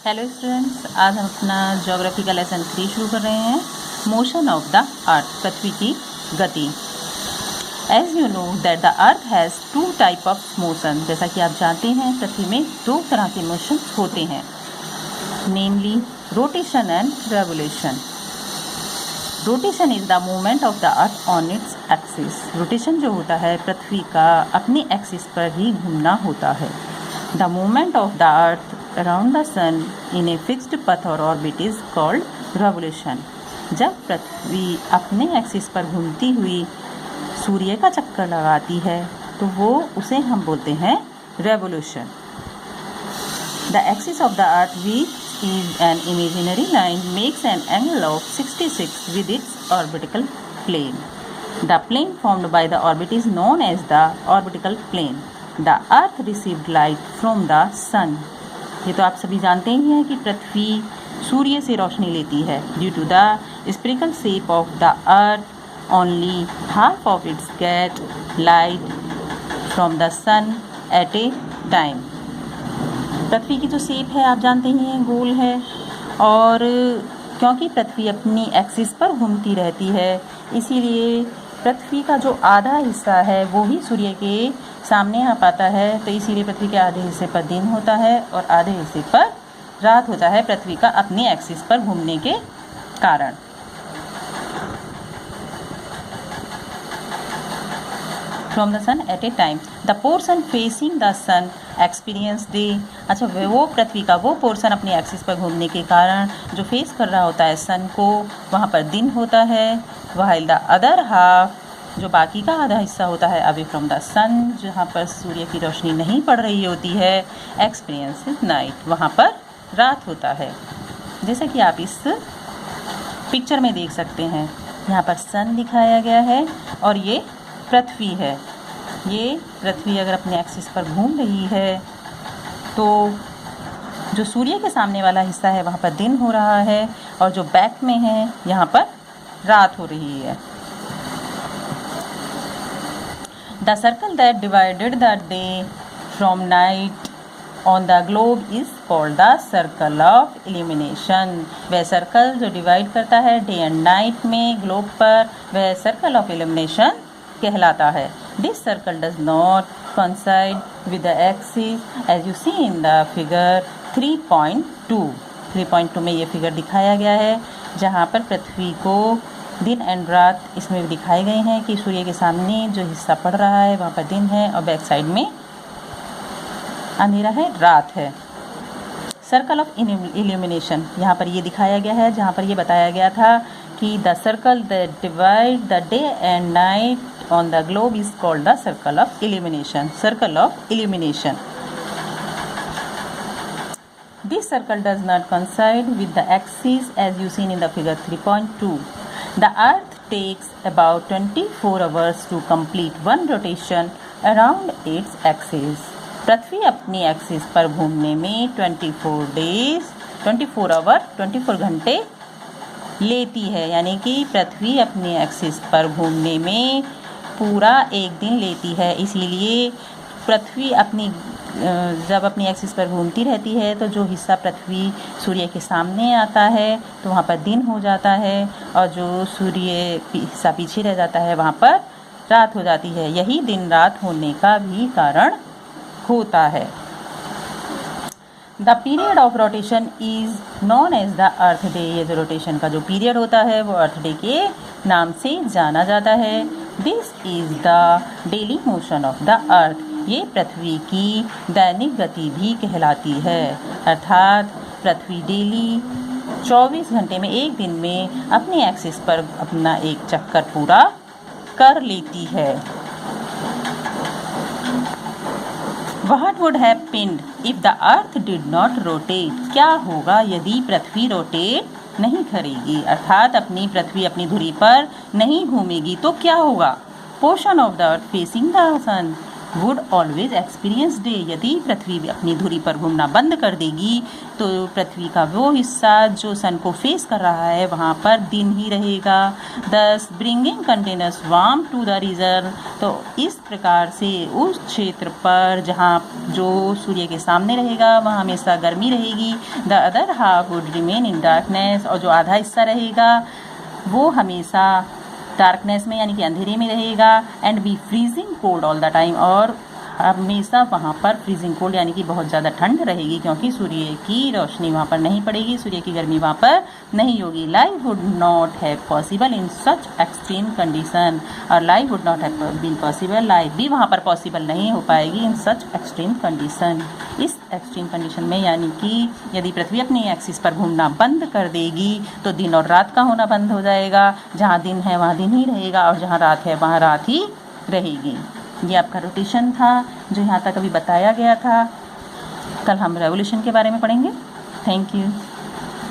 Hello students, आज हम अपना ज्योग्राफी का लेसन 3 शुरू कर रहे हैं। मोशन ऑफ द अर्थ, पृथ्वी की गति। As you know that the earth has 2 type of motion. जैसा कि आप जानते हैं पृथ्वी में 2 तरह के मोशन होते हैं, namely rotation and revolution. Rotation is the movement of the earth on its axis. Rotation जो होता है पृथ्वी का अपने एक्सिस पर ही घूमना होता है। The movement of the earth around the sun in a fixed पथ और ऑर्बिट इज कॉल्ड रेवोल्यूशन। जब पृथ्वी अपने एक्सिस पर घूमती हुई सूर्य का चक्कर लगाती है तो वो उसे हम बोलते हैं revolution. The axis of the earth which is an imaginary line makes an angle of 66 with its orbital plane. The plane formed by the orbit is known as the orbital plane. The earth received light from the sun. ये तो आप सभी जानते ही हैं कि पृथ्वी सूर्य से रोशनी लेती है। Due to the spherical shape of the earth, only half of it gets light from the sun at a time. पृथ्वी की जो शेप है आप जानते ही हैं, गोल है, और क्योंकि पृथ्वी अपनी एक्सिस पर घूमती रहती है इसीलिए पृथ्वी का जो आधा हिस्सा है वो ही सूर्य के सामने आ पाता है। तो इसीलिए पृथ्वी के आधे हिस्से पर दिन होता है और आधे हिस्से पर रात होता है, पृथ्वी का अपनी एक्सिस पर घूमने के कारण। From the sun at a time. The portion facing the sun experience day. अच्छा, वो पृथ्वी का वो पोर्शन अपने एक्सिस पर घूमने के कारण जो फेस कर रहा होता है सन को, वहाँ पर दिन होता है। while the other half, जो बाकी का आधा हिस्सा होता है away from the sun, जहाँ पर सूर्य की रोशनी नहीं पड़ रही होती है, experience is night, वहाँ पर रात होता है। जैसा कि आप इस पिक्चर में देख सकते हैं, यहाँ पर सन दिखाया गया है और ये पृथ्वी है। ये पृथ्वी अगर अपने एक्सिस पर घूम रही है तो जो सूर्य के सामने वाला हिस्सा है वहाँ पर दिन हो रहा है और जो बैक में है यहाँ पर रात हो रही है। The circle that divided the day from night on the globe is called the circle of illumination. वह सर्कल जो डिवाइड करता है डे एंड नाइट में ग्लोब पर, वह सर्कल ऑफ इल्यूमिनेशन कहलाता है। This circle does not coincide with the axis as you see in the figure 3.2. 3.2 में ये फिगर दिखाया गया है जहाँ पर पृथ्वी को दिन एंड रात इसमें दिखाए गए हैं कि सूर्य के सामने जो हिस्सा पड़ रहा है वहाँ पर दिन है और बैक साइड में अंधेरा है, रात है। सर्कल ऑफ इल्यूमिनेशन यहाँ पर ये दिखाया गया है जहाँ पर ये बताया गया था कि the circle that divide the day and night on the globe is called the circle of illumination. Circle of illumination. This circle does not coincide with the axis as you seen in the figure 3.2. The earth takes about 24 hours to complete one rotation around its axis. पृथ्वी अपनी axis पर घूमने में 24 घंटे लेती है, यानी कि पृथ्वी अपनी एक्सिस पर घूमने में पूरा एक दिन लेती है। इसीलिए पृथ्वी जब अपनी एक्सिस पर घूमती रहती है तो जो हिस्सा पृथ्वी सूर्य के सामने आता है तो वहाँ पर दिन हो जाता है और जो सूर्य हिस्सा पीछे रह जाता है वहाँ पर रात हो जाती है। यही दिन रात होने का भी कारण होता है। The period of rotation is known as the earth day. ये जो रोटेशन का जो पीरियड होता है वो अर्थ डे के नाम से जाना जाता है। This is the daily motion of the अर्थ। ये पृथ्वी की दैनिक गति भी कहलाती है, अर्थात पृथ्वी डेली 24 घंटे में एक दिन में अपने एक्सिस पर अपना एक चक्कर पूरा कर लेती है। What would happen if the earth did not rotate? क्या होगा यदि पृथ्वी रोटेट नहीं करेगी, अर्थात पृथ्वी अपनी धुरी पर नहीं घूमेगी तो क्या होगा? Portion of the earth facing the sun would always experience day. यदि पृथ्वी अपनी धुरी पर घूमना बंद कर देगी तो पृथ्वी का वो हिस्सा जो सन को फेस कर रहा है वहाँ पर दिन ही रहेगा। Thus bringing continuous warm to the region, तो इस प्रकार से उस क्षेत्र पर जहाँ जो सूर्य के सामने रहेगा वहाँ हमेशा गर्मी रहेगी। The other half would remain in darkness, और जो आधा हिस्सा रहेगा वो हमेशा डार्कनेस में यानी कि अंधेरे में रहेगा। And be freezing cold all the time, और हमेशा वहाँ पर फ्रीजिंग कोल्ड यानी कि बहुत ज़्यादा ठंड रहेगी, क्योंकि सूर्य की रोशनी वहाँ पर नहीं पड़ेगी, सूर्य की गर्मी वहाँ पर नहीं होगी। Life would not have possible in such extreme condition, और life would not have been possible, life भी वहाँ पर पॉसिबल नहीं हो पाएगी इन सच एक्सट्रीम कंडीशन। इस एक्सट्रीम कंडीशन में यानी कि यदि पृथ्वी अपनी एक्सिस पर घूमना बंद कर देगी तो दिन और रात का होना बंद हो जाएगा। जहाँ दिन है वहाँ दिन ही रहेगा, और जहाँ रात है वहाँ रात ही रहेगी। ये आपका रोटेशन था जो यहाँ तक अभी बताया गया था। कल हम रेवोल्यूशन के बारे में पढ़ेंगे। Thank you.